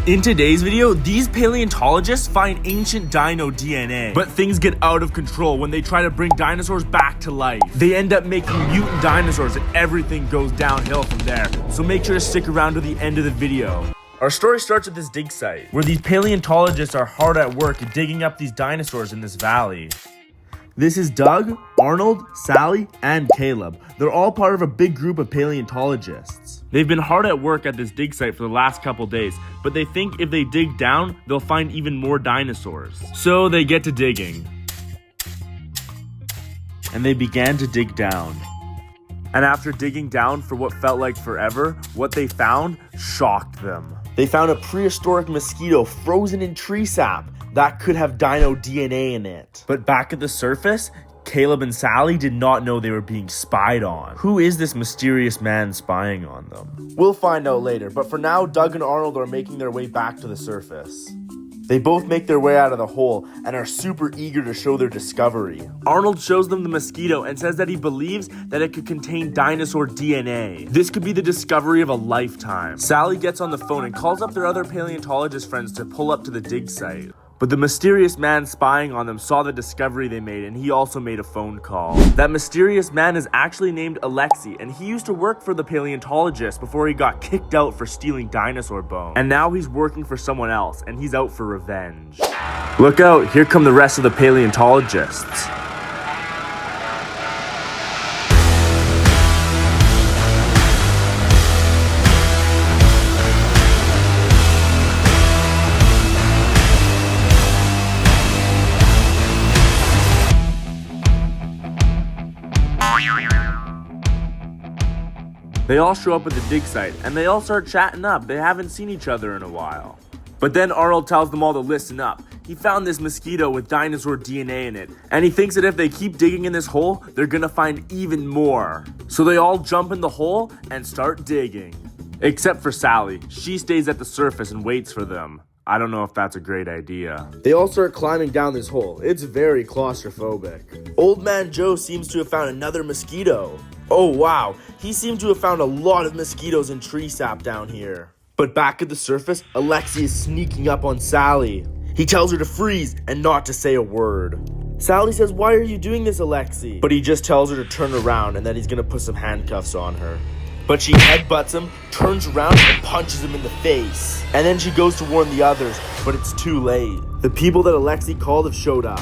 In today's video, these paleontologists find ancient dino DNA, but things get out of control when they try to bring dinosaurs back to life. They end up making mutant dinosaurs and everything goes downhill from there, so make sure to stick around to the end of the video. Our story starts at this dig site, where these paleontologists are hard at work digging up these dinosaurs in this valley. This is Doug, Arnold, Sally, and Caleb. They're all part of a big group of paleontologists. They've been hard at work at this dig site for the last couple days, but they think if they dig down, they'll find even more dinosaurs. So they get to digging. And they began to dig down. And after digging down for what felt like forever, what they found shocked them. They found a prehistoric mosquito frozen in tree sap that could have dino DNA in it. But back at the surface, Caleb and Sally did not know they were being spied on. Who is this mysterious man spying on them? We'll find out later, but for now, Doug and Arnold are making their way back to the surface. They both make their way out of the hole and are super eager to show their discovery. Arnold shows them the mosquito and says that he believes that it could contain dinosaur DNA. This could be the discovery of a lifetime. Sally gets on the phone and calls up their other paleontologist friends to pull up to the dig site. But the mysterious man spying on them saw the discovery they made, and he also made a phone call. That mysterious man is actually named Alexei, and he used to work for the paleontologist before he got kicked out for stealing dinosaur bones. And now he's working for someone else, and he's out for revenge. Look out, here come the rest of the paleontologists. They all show up at the dig site, and they all start chatting up. They haven't seen each other in a while. But then Arnold tells them all to listen up. He found this mosquito with dinosaur DNA in it, and he thinks that if they keep digging in this hole, they're gonna find even more. So they all jump in the hole and start digging. Except for Sally. She stays at the surface and waits for them. I don't know if that's a great idea. They all start climbing down this hole. It's very claustrophobic. Old Man Joe seems to have found another mosquito. Oh wow, he seemed to have found a lot of mosquitoes in tree sap down here. But back at the surface, Alexei is sneaking up on Sally. He tells her to freeze and not to say a word. Sally says, "Why are you doing this, Alexei?" But he just tells her to turn around and that he's gonna put some handcuffs on her. But she headbutts him, turns around, and punches him in the face. And then she goes to warn the others, but it's too late. The people that Alexei called have showed up.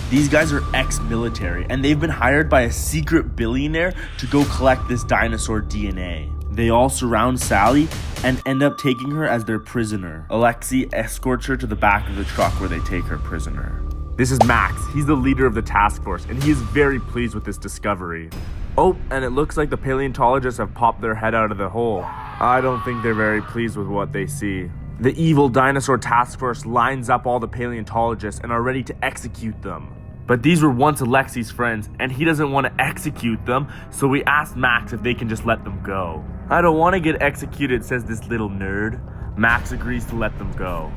These guys are ex-military, and they've been hired by a secret billionaire to go collect this dinosaur DNA. They all surround Sally and end up taking her as their prisoner. Alexei escorts her to the back of the truck where they take her prisoner. This is Max. He's the leader of the task force, and he is very pleased with this discovery. Oh, and it looks like the paleontologists have popped their head out of the hole. I don't think they're very pleased with what they see. The evil dinosaur task force lines up all the paleontologists and are ready to execute them. But these were once Alexei's friends, and he doesn't want to execute them, so we asked Max if they can just let them go. "I don't want to get executed," says this little nerd. Max agrees to let them go.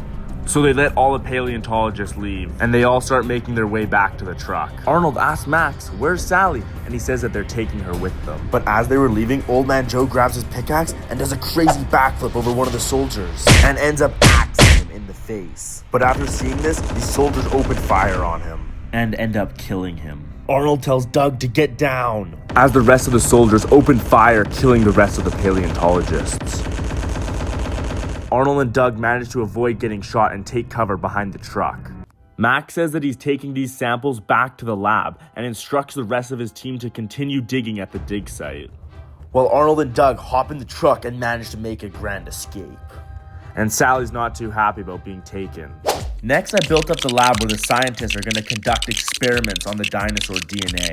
So they let all the paleontologists leave, and they all start making their way back to the truck. Arnold asks Max, "Where's Sally?" And he says that they're taking her with them. But as they were leaving, Old Man Joe grabs his pickaxe and does a crazy backflip over one of the soldiers, and ends up axing him in the face. But after seeing this, the soldiers open fire on him and end up killing him. Arnold tells Doug to get down, as the rest of the soldiers open fire, killing the rest of the paleontologists. Arnold and Doug manage to avoid getting shot and take cover behind the truck. Max says that he's taking these samples back to the lab and instructs the rest of his team to continue digging at the dig site, while Arnold and Doug hop in the truck and manage to make a grand escape. And Sally's not too happy about being taken. Next, I built up the lab where the scientists are going to conduct experiments on the dinosaur DNA.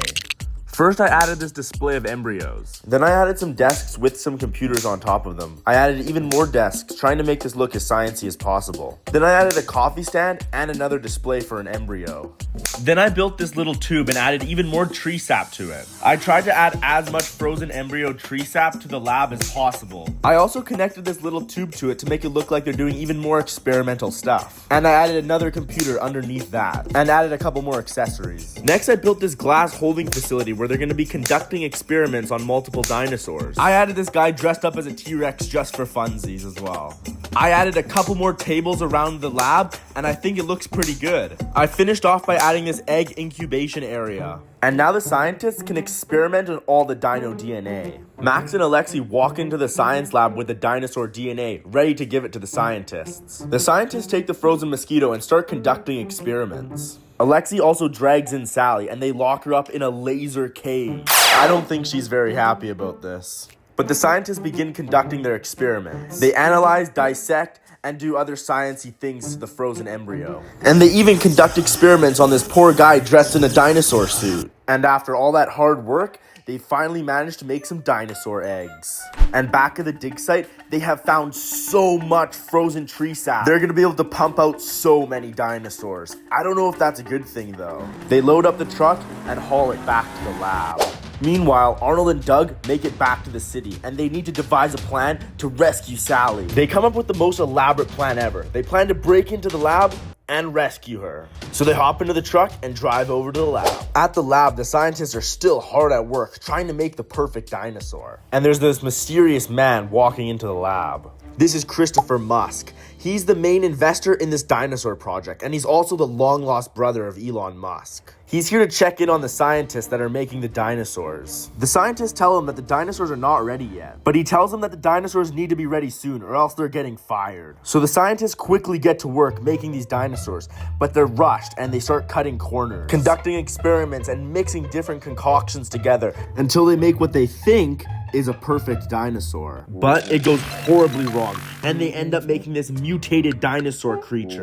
First, I added this display of embryos. Then I added some desks with some computers on top of them. I added even more desks, trying to make this look as sciencey as possible. Then I added a coffee stand and another display for an embryo. Then I built this little tube and added even more tree sap to it. I tried to add as much frozen embryo tree sap to the lab as possible. I also connected this little tube to it to make it look like they're doing even more experimental stuff. And I added another computer underneath that, and added a couple more accessories. Next, I built this glass holding facility where they're going to be conducting experiments on multiple dinosaurs. I added this guy dressed up as a T-Rex just for funsies as well. I added a couple more tables around the lab, and I think it looks pretty good. I finished off by adding this egg incubation area. And now the scientists can experiment on all the dino DNA. Max and Alexi walk into the science lab with the dinosaur DNA, ready to give it to the scientists. The scientists take the frozen mosquito and start conducting experiments. Alexi also drags in Sally, and they lock her up in a laser cage. I don't think she's very happy about this. But the scientists begin conducting their experiments. They analyze, dissect, and do other sciencey things to the frozen embryo. And they even conduct experiments on this poor guy dressed in a dinosaur suit. And after all that hard work, they finally managed to make some dinosaur eggs. And back at the dig site, they have found so much frozen tree sap. They're gonna be able to pump out so many dinosaurs. I don't know if that's a good thing though. They load up the truck and haul it back to the lab. Meanwhile, Arnold and Doug make it back to the city, and they need to devise a plan to rescue Sally. They come up with the most elaborate plan ever. They plan to break into the lab and rescue her. So they hop into the truck and drive over to the lab. At the lab, the scientists are still hard at work trying to make the perfect dinosaur. And there's this mysterious man walking into the lab. This is Christopher Musk. He's the main investor in this dinosaur project, and he's also the long-lost brother of Elon Musk. He's here to check in on the scientists that are making the dinosaurs. The scientists tell him that the dinosaurs are not ready yet, but he tells them that the dinosaurs need to be ready soon or else they're getting fired. So the scientists quickly get to work making these dinosaurs, but they're rushed and they start cutting corners, conducting experiments and mixing different concoctions together until they make what they think is a perfect dinosaur. But it goes horribly wrong, and they end up making this mutated dinosaur creature.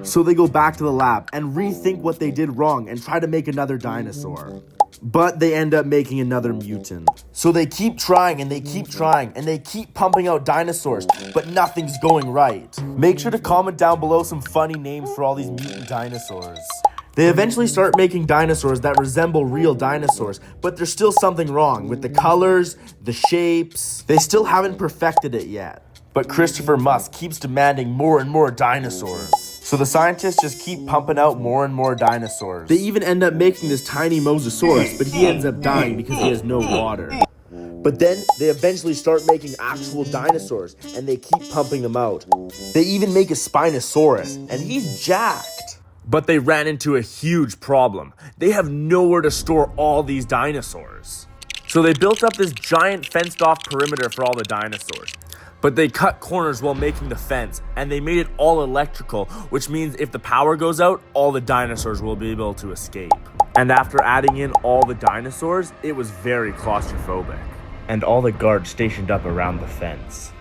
So they go back to the lab and rethink what they did wrong and try to make another dinosaur. But they end up making another mutant. So they keep trying and they keep trying and they keep pumping out dinosaurs, but nothing's going right. Make sure to comment down below some funny names for all these mutant dinosaurs. They eventually start making dinosaurs that resemble real dinosaurs, but there's still something wrong with the colors, the shapes. They still haven't perfected it yet. But Christopher Musk keeps demanding more and more dinosaurs. So the scientists just keep pumping out more and more dinosaurs. They even end up making this tiny mosasaurus, but he ends up dying because he has no water. But then they eventually start making actual dinosaurs, and they keep pumping them out. They even make a Spinosaurus, and he's jacked. But they ran into a huge problem. They have nowhere to store all these dinosaurs. So they built up this giant fenced-off perimeter for all the dinosaurs. But they cut corners while making the fence, and they made it all electrical, which means if the power goes out, all the dinosaurs will be able to escape. And after adding in all the dinosaurs, it was very claustrophobic. And all the guards stationed up around the fence.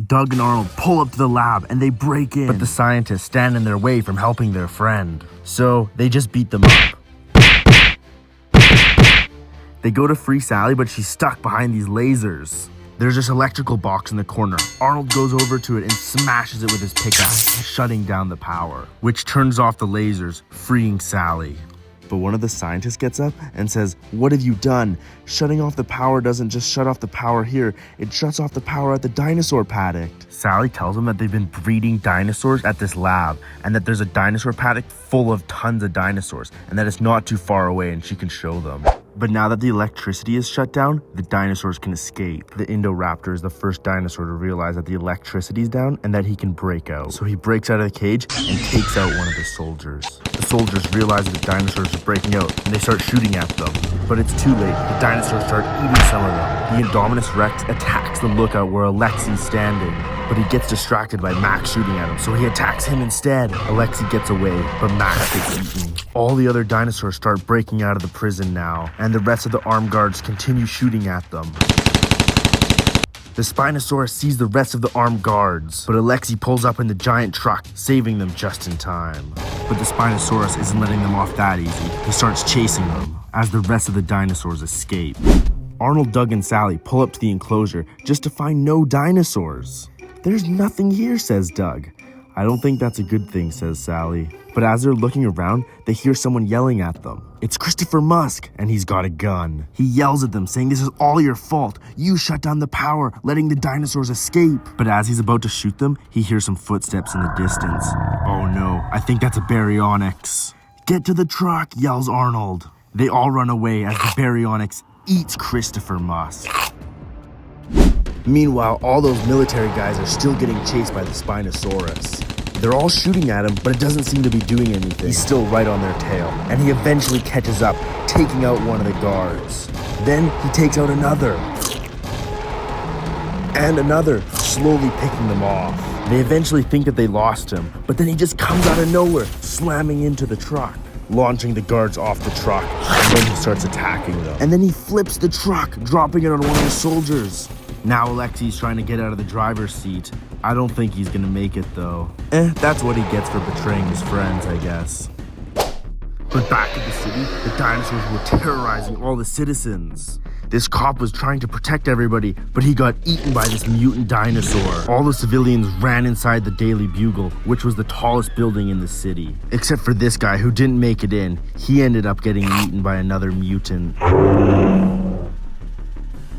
Doug and Arnold pull up to the lab and they break in. But the scientists stand in their way from helping their friend. So they just beat them up. They go to free Sally, but she's stuck behind these lasers. There's this electrical box in the corner. Arnold goes over to it and smashes it with his pickaxe, shutting down the power, which turns off the lasers, freeing Sally. But one of the scientists gets up and says, "What have you done? Shutting off the power doesn't just shut off the power here, it shuts off the power at the dinosaur paddock." Sally tells him that they've been breeding dinosaurs at this lab and that there's a dinosaur paddock full of tons of dinosaurs and that it's not too far away and she can show them. But now that the electricity is shut down, the dinosaurs can escape. The Indoraptor is the first dinosaur to realize that the electricity is down and that he can break out. So he breaks out of the cage and takes out one of the soldiers. The soldiers realize that the dinosaurs are breaking out and they start shooting at them. But it's too late. The dinosaurs start eating some of them. The Indominus Rex attacks the lookout where Alexi's standing. But he gets distracted by Max shooting at him, so he attacks him instead. Alexi gets away, but Max gets eaten. All the other dinosaurs start breaking out of the prison now, and the rest of the armed guards continue shooting at them. The Spinosaurus sees the rest of the armed guards, but Alexi pulls up in the giant truck, saving them just in time. But the Spinosaurus isn't letting them off that easy. He starts chasing them, as the rest of the dinosaurs escape. Arnold, Doug, and Sally pull up to the enclosure just to find no dinosaurs. "There's nothing here," says Doug. "I don't think that's a good thing," says Sally. But as they're looking around, they hear someone yelling at them. It's Christopher Musk, and he's got a gun. He yells at them, saying, "This is all your fault. You shut down the power, letting the dinosaurs escape." But as he's about to shoot them, he hears some footsteps in the distance. "Oh no, I think that's a baryonyx." "Get to the truck," yells Arnold. They all run away as the Baryonyx eats Christopher Musk. Meanwhile, all those military guys are still getting chased by the Spinosaurus. They're all shooting at him, but it doesn't seem to be doing anything. He's still right on their tail, and he eventually catches up, taking out one of the guards. Then he takes out another. And another, slowly picking them off. They eventually think that they lost him, but then he just comes out of nowhere, slamming into the truck, launching the guards off the truck, and then he starts attacking them. And then he flips the truck, dropping it on one of the soldiers. Now Alexi's trying to get out of the driver's seat. I don't think he's gonna make it though. That's what he gets for betraying his friends, I guess. But back at the city, the dinosaurs were terrorizing all the citizens. This cop was trying to protect everybody, but he got eaten by this mutant dinosaur. All the civilians ran inside the Daily Bugle, which was the tallest building in the city. Except for this guy who didn't make it in. He ended up getting eaten by another mutant.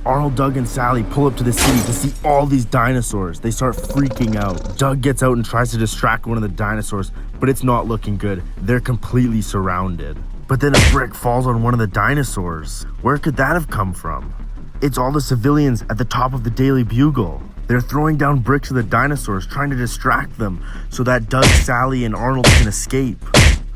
Arnold, Doug, and Sally pull up to the city to see all these dinosaurs. They start freaking out. Doug gets out and tries to distract one of the dinosaurs, but it's not looking good. They're completely surrounded. But then a brick falls on one of the dinosaurs. Where could that have come from? It's all the civilians at the top of the Daily Bugle. They're throwing down bricks at the dinosaurs, trying to distract them so that Doug, Sally, and Arnold can escape.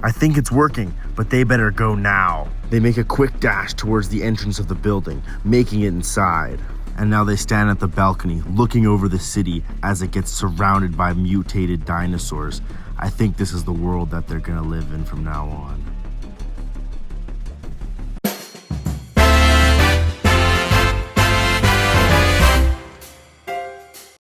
I think it's working, but they better go now. They make a quick dash towards the entrance of the building, making it inside. And now they stand at the balcony, looking over the city as it gets surrounded by mutated dinosaurs. I think this is the world that they're gonna live in from now on.